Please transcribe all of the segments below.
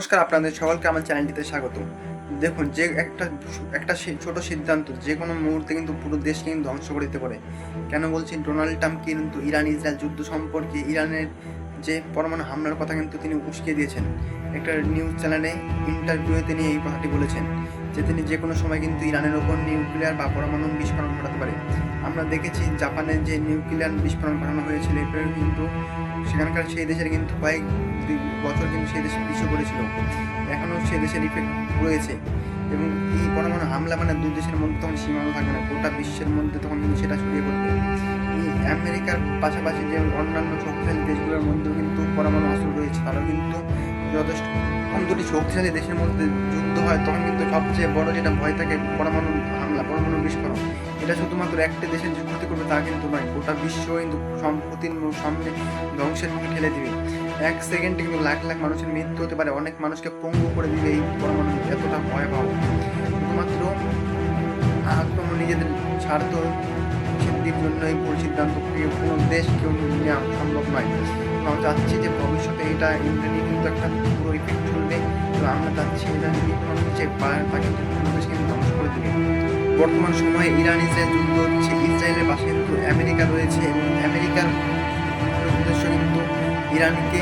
নমস্কার, আপনাদের সকলকে আমার চ্যানেলটিতে স্বাগত। দেখুন, যে একটা ছোট সিদ্ধান্ত যে কোনো মুহূর্তে কিন্তু পুরো দেশকে কিন্তু ধ্বংস করে দিতে পারে। কেন বলছি? ডোনাল্ড ট্রাম্প কিন্তু ইরান ইসরায়েল যুদ্ধ সম্পর্কে ইরানের যে পরমাণু হামলার কথা কিন্তু তিনি উস্কে দিয়েছেন। একটা নিউজ চ্যানেলে ইন্টারভিউয়ে তিনি এই কথাটি বলেছেন যে তিনি যে কোনো সময় কিন্তু ইরানের ওপর নিউক্লিয়ার বা পরমাণু বিস্ফোরণ ঘটাতে পারে। আমরা দেখেছি জাপানের যে নিউক্লিয়ার বিস্ফোরণ ঘটানো হয়েছিল, এরপরে কিন্তু সেখানকার সেই দেশের কিন্তু কয়েক বছর কিন্তু সেই দেশ পিছু পড়েছিল। এখনও সে দেশের ইফেক্ট রয়েছে এবং এই পরমাণু হামলা মানে দুই দেশের মধ্যে তখন সীমানা থাকবে না, গোটা বিশ্বের মধ্যে তখন কিন্তু সেটা ছড়িয়ে পড়বে। এই আমেরিকার পাশাপাশি যে অন্যান্য শক্তিশালী দেশগুলোর মধ্যেও কিন্তু পরমাণু অস্ত্র রয়েছে, তারাও কিন্তু যথেষ্ট। তখন দুটি শক্তিশালী দেশের মধ্যে যুদ্ধ হয় তখন কিন্তু সবচেয়ে বড় যেটা ভয় থাকে পরমাণু হামলা, পরমাণু বিস্ফোরণ। এটা শুধুমাত্র একটা দেশের যে ক্ষতি করবে তা কিন্তু নয়, গোটা বিশ্ব কিন্তু সম্পত্তির সামনে ধ্বংসের মুখে ঠেলে দিবে। এক সেকেন্ডে কিন্তু লাখ লাখ মানুষের মৃত্যু হতে পারে, অনেক মানুষকে পঙ্গু করে দিবে এই পরমাণু। এতটা ভয়াবহ। শুধুমাত্র আক্রমণ নিজেদের স্বার্থ সিদ্ধির জন্য এই সিদ্ধান্ত কোনো দেশ কেউ নেওয়া সম্ভব নয়। আমরা চাচ্ছি যে ভবিষ্যতে এটা নিয়ে কিন্তু একটা পুরো ইফেক্ট চলবে এবং আমরা চাচ্ছি এটা নিয়ে কোনো যে তা কিন্তু কোনো দেশ কিন্তু ধ্বংস করে দেবে। বর্তমান সময়ে ইরান ইসরায়েল যুদ্ধ হচ্ছে, ইসরায়েলের পাশে কিন্তু আমেরিকা রয়েছে এবং আমেরিকার উদ্দেশ্য কিন্তু ইরানকে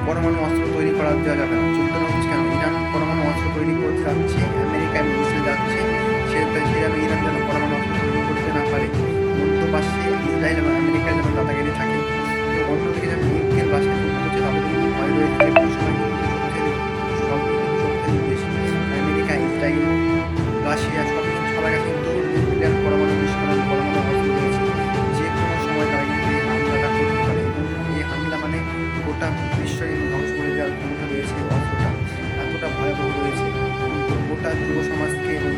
পরমাণু অস্ত্র তৈরি করা দেওয়া যাবে না। যুদ্ধটা হচ্ছে কেন? ইরান পরমাণু অস্ত্র তৈরি করতে যাচ্ছে, আমেরিকা এবং ইসরায়েল যাচ্ছে, সে যেন ইরান যেন পরমাণু অস্ত্র তৈরি করতে না পারে। মধ্যপাশে ইসরায়েল এবং আমেরিকার যেন দাদাগিরি থাকে এবং অন্যদিকে যেন ইউক্রেন পাশে যুদ্ধ হচ্ছে, তাদের কিন্তু ভয় রয়েছে যে কোনো সময় কিন্তু শক্তিশালী দেশ আমেরিকা, ইসরায়েল, রাশিয়া সবার কাছে কিন্তু নিউক্লিয়ার পরমাণু বিস্ফোরণ, পরমাণু অস্ত্র রয়েছে। যে কোনো সময় তারা কিন্তু এই হামলাটা করতে পারে এবং এই হামলা মানে গোটা বিশ্ব কিন্তু ধ্বংস করে দেওয়ার ক্ষমতা রয়েছে। অস্ত্রটা এতটা ভয়াবহ রয়েছে, গোটা যুব সমাজকে এবং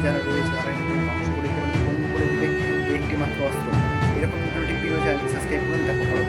যারা রয়েছে তারা কিন্তু ধ্বংস করে দেবে, বন্ধ করে দেবে একটি মাত্র অস্ত্র। এরকম ভিডিওটি প্রিয় চ্যানেল সাবস্ক্রাইব করুন, দেখা করুন।